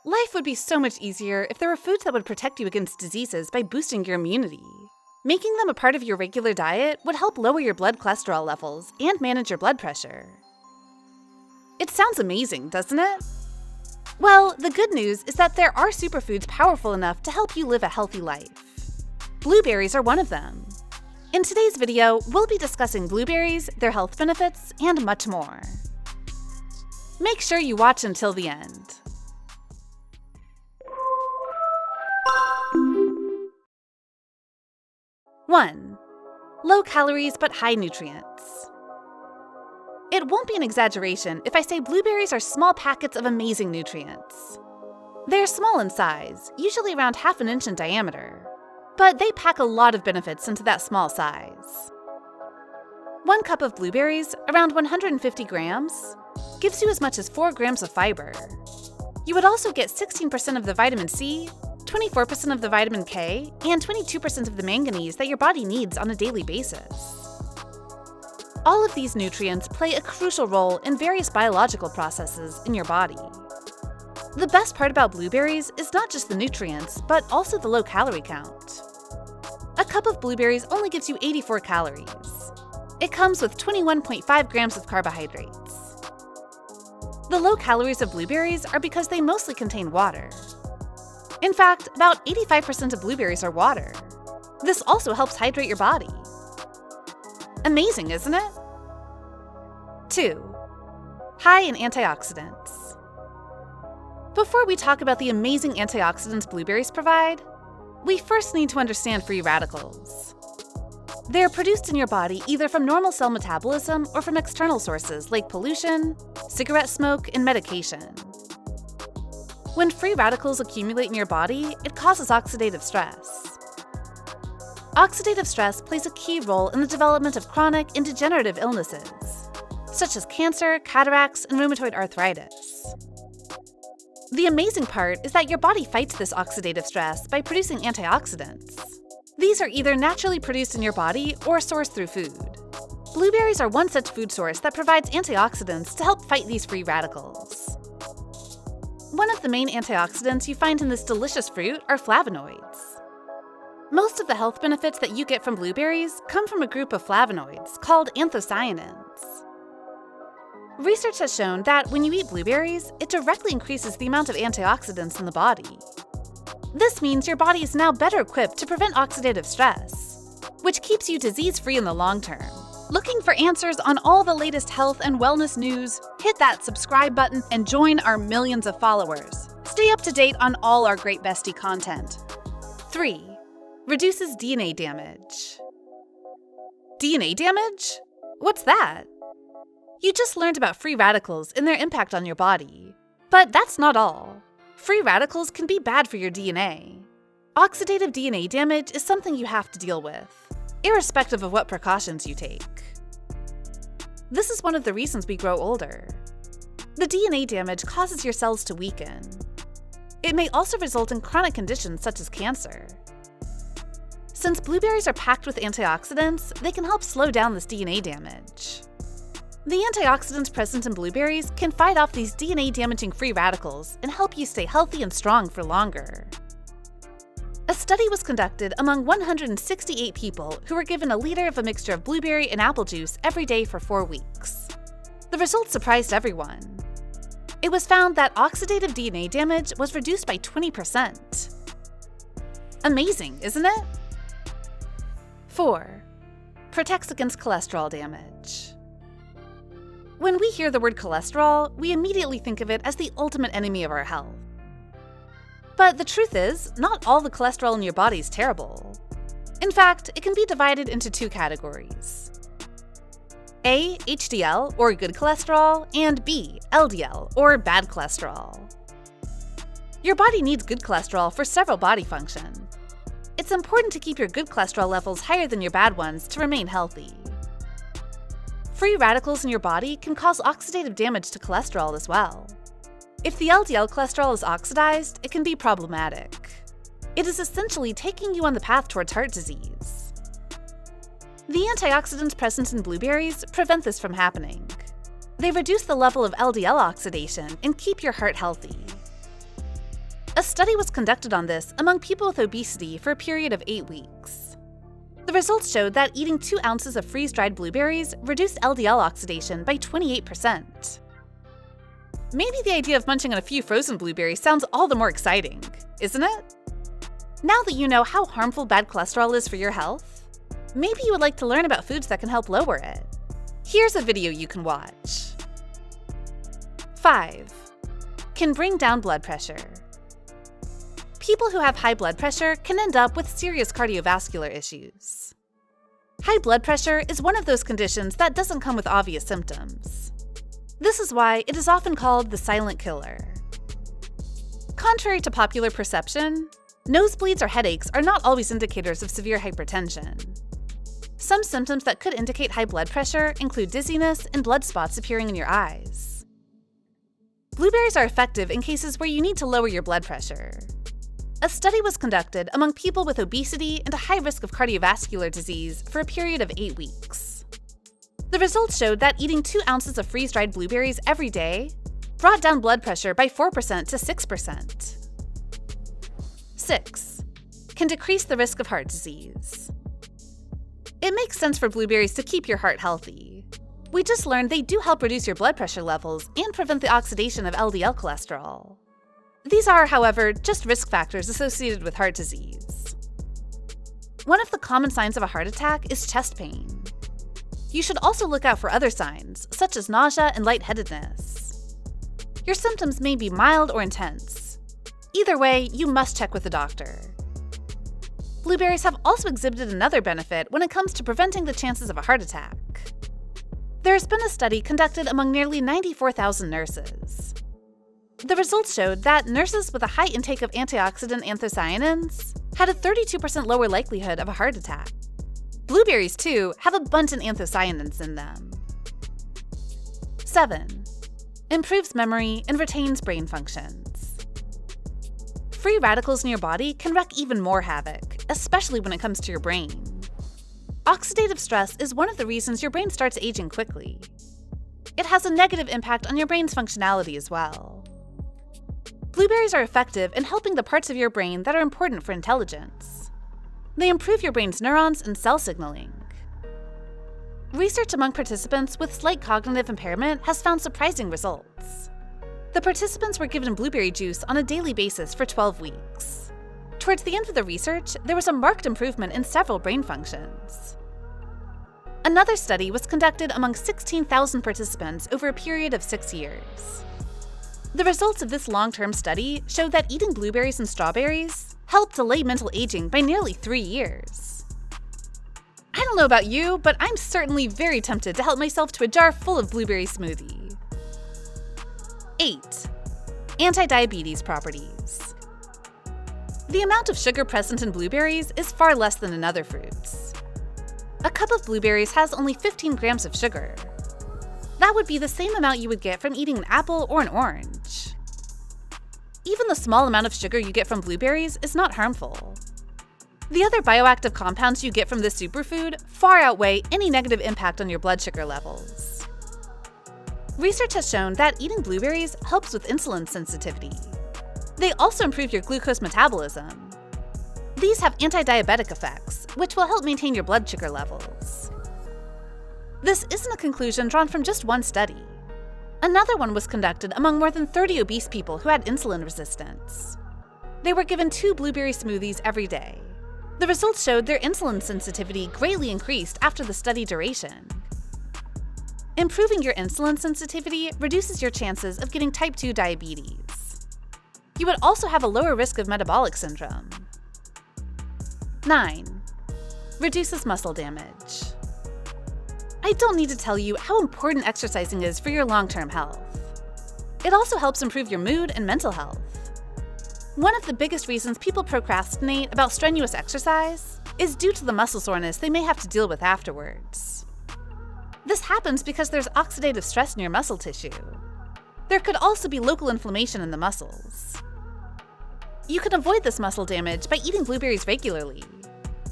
Life would be so much easier if there were foods that would protect you against diseases by boosting your immunity. Making them a part of your regular diet would help lower your blood cholesterol levels and manage your blood pressure. It sounds amazing, doesn't it? Well, the good news is that there are superfoods powerful enough to help you live a healthy life. Blueberries are one of them. In today's video, we'll be discussing blueberries, their health benefits, and much more. Make sure you watch until the end. One, low calories but high nutrients. It won't be an exaggeration if I say blueberries are small packets of amazing nutrients. They're small in size, usually around half an inch in diameter, but they pack a lot of benefits into that small size. 1 cup of blueberries, around 150 grams, gives you as much as 4 grams of fiber. You would also get 16% of the vitamin C, 24% of the vitamin K, and 22% of the manganese that your body needs on a daily basis. All of these nutrients play a crucial role in various biological processes in your body. The best part about blueberries is not just the nutrients, but also the low calorie count. A cup of blueberries only gives you 84 calories. It comes with 21.5 grams of carbohydrates. The low calories of blueberries are because they mostly contain water. In fact, about 85% of blueberries are water. This also helps hydrate your body. Amazing, isn't it? 2. High in antioxidants. Before we talk about the amazing antioxidants blueberries provide, we first need to understand free radicals. They're produced in your body either from normal cell metabolism or from external sources like pollution, cigarette smoke, and medication. When free radicals accumulate in your body, it causes oxidative stress. Oxidative stress plays a key role in the development of chronic and degenerative illnesses, such as cancer, cataracts, and rheumatoid arthritis. The amazing part is that your body fights this oxidative stress by producing antioxidants. These are either naturally produced in your body or sourced through food. Blueberries are one such food source that provides antioxidants to help fight these free radicals. One of the main antioxidants you find in this delicious fruit are flavonoids. Most of the health benefits that you get from blueberries come from a group of flavonoids called anthocyanins. Research has shown that when you eat blueberries, it directly increases the amount of antioxidants in the body. This means your body is now better equipped to prevent oxidative stress, which keeps you disease-free in the long term. Looking for answers on all the latest health and wellness news? Hit that subscribe button and join our millions of followers. Stay up to date on all our great Bestie content. 3. Reduces DNA damage. DNA damage? What's that? You just learned about free radicals and their impact on your body. But that's not all. Free radicals can be bad for your DNA. Oxidative DNA damage is something you have to deal with, irrespective of what precautions you take. This is one of the reasons we grow older. The DNA damage causes your cells to weaken. It may also result in chronic conditions such as cancer. Since blueberries are packed with antioxidants, they can help slow down this DNA damage. The antioxidants present in blueberries can fight off these DNA-damaging free radicals and help you stay healthy and strong for longer. A study was conducted among 168 people who were given a liter of a mixture of blueberry and apple juice every day for 4 weeks. The results surprised everyone. It was found that oxidative DNA damage was reduced by 20%. Amazing, isn't it? 4. Protects against cholesterol damage. When we hear the word cholesterol, we immediately think of it as the ultimate enemy of our health. But the truth is, not all the cholesterol in your body is terrible. In fact, it can be divided into 2 categories. A, HDL, or good cholesterol, and B, LDL, or bad cholesterol. Your body needs good cholesterol for several body functions. It's important to keep your good cholesterol levels higher than your bad ones to remain healthy. Free radicals in your body can cause oxidative damage to cholesterol as well. If the LDL cholesterol is oxidized, it can be problematic. It is essentially taking you on the path towards heart disease. The antioxidants present in blueberries prevent this from happening. They reduce the level of LDL oxidation and keep your heart healthy. A study was conducted on this among people with obesity for a period of 8 weeks. The results showed that eating 2 ounces of freeze-dried blueberries reduced LDL oxidation by 28%. Maybe the idea of munching on a few frozen blueberries sounds all the more exciting, isn't it? Now that you know how harmful bad cholesterol is for your health, maybe you would like to learn about foods that can help lower it. Here's a video you can watch. 5. Can bring down blood pressure. People who have high blood pressure can end up with serious cardiovascular issues. High blood pressure is one of those conditions that doesn't come with obvious symptoms. This is why it is often called the silent killer. Contrary to popular perception, nosebleeds or headaches are not always indicators of severe hypertension. Some symptoms that could indicate high blood pressure include dizziness and blood spots appearing in your eyes. Blueberries are effective in cases where you need to lower your blood pressure. A study was conducted among people with obesity and a high risk of cardiovascular disease for a period of 8 weeks. The results showed that eating 2 ounces of freeze-dried blueberries every day brought down blood pressure by 4% to 6%. 6. Can decrease the risk of heart disease. It makes sense for blueberries to keep your heart healthy. We just learned they do help reduce your blood pressure levels and prevent the oxidation of LDL cholesterol. These are, however, just risk factors associated with heart disease. One of the common signs of a heart attack is chest pain. You should also look out for other signs, such as nausea and lightheadedness. Your symptoms may be mild or intense. Either way, you must check with a doctor. Blueberries have also exhibited another benefit when it comes to preventing the chances of a heart attack. There has been a study conducted among nearly 94,000 nurses. The results showed that nurses with a high intake of antioxidant anthocyanins had a 32% lower likelihood of a heart attack. Blueberries, too, have abundant anthocyanins in them. 7. Improves memory and retains brain functions. Free radicals in your body can wreak even more havoc, especially when it comes to your brain. Oxidative stress is one of the reasons your brain starts aging quickly. It has a negative impact on your brain's functionality as well. Blueberries are effective in helping the parts of your brain that are important for intelligence. They improve your brain's neurons and cell signaling. Research among participants with slight cognitive impairment has found surprising results. The participants were given blueberry juice on a daily basis for 12 weeks. Towards the end of the research, there was a marked improvement in several brain functions. Another study was conducted among 16,000 participants over a period of 6 years. The results of this long-term study showed that eating blueberries and strawberries helped delay mental aging by nearly 3 years. I don't know about you, but I'm certainly very tempted to help myself to a jar full of blueberry smoothie. 8. Anti-diabetes properties. The amount of sugar present in blueberries is far less than in other fruits. A cup of blueberries has only 15 grams of sugar. That would be the same amount you would get from eating an apple or an orange. Even the small amount of sugar you get from blueberries is not harmful. The other bioactive compounds you get from this superfood far outweigh any negative impact on your blood sugar levels. Research has shown that eating blueberries helps with insulin sensitivity. They also improve your glucose metabolism. These have anti-diabetic effects, which will help maintain your blood sugar levels. This isn't a conclusion drawn from just one study. Another one was conducted among more than 30 obese people who had insulin resistance. They were given 2 blueberry smoothies every day. The results showed their insulin sensitivity greatly increased after the study duration. Improving your insulin sensitivity reduces your chances of getting type 2 diabetes. You would also have a lower risk of metabolic syndrome. 9. Reduces muscle damage. I don't need to tell you how important exercising is for your long-term health. It also helps improve your mood and mental health. One of the biggest reasons people procrastinate about strenuous exercise is due to the muscle soreness they may have to deal with afterwards. This happens because there's oxidative stress in your muscle tissue. There could also be local inflammation in the muscles. You can avoid this muscle damage by eating blueberries regularly.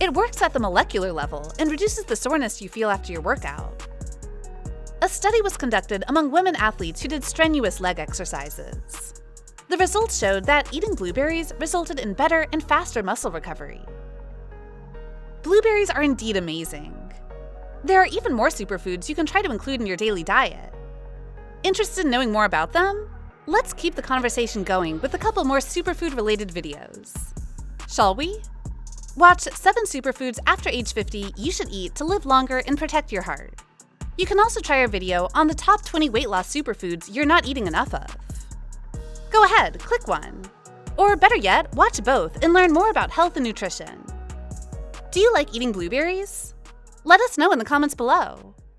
It works at the molecular level and reduces the soreness you feel after your workout. A study was conducted among women athletes who did strenuous leg exercises. The results showed that eating blueberries resulted in better and faster muscle recovery. Blueberries are indeed amazing. There are even more superfoods you can try to include in your daily diet. Interested in knowing more about them? Let's keep the conversation going with a couple more superfood-related videos. Shall we? Watch 7 superfoods after age 50 you should eat to live longer and protect your heart. You can also try our video on the top 20 weight loss superfoods you're not eating enough of. Go ahead, click one. Or better yet, watch both and learn more about health and nutrition. Do you like eating blueberries? Let us know in the comments below.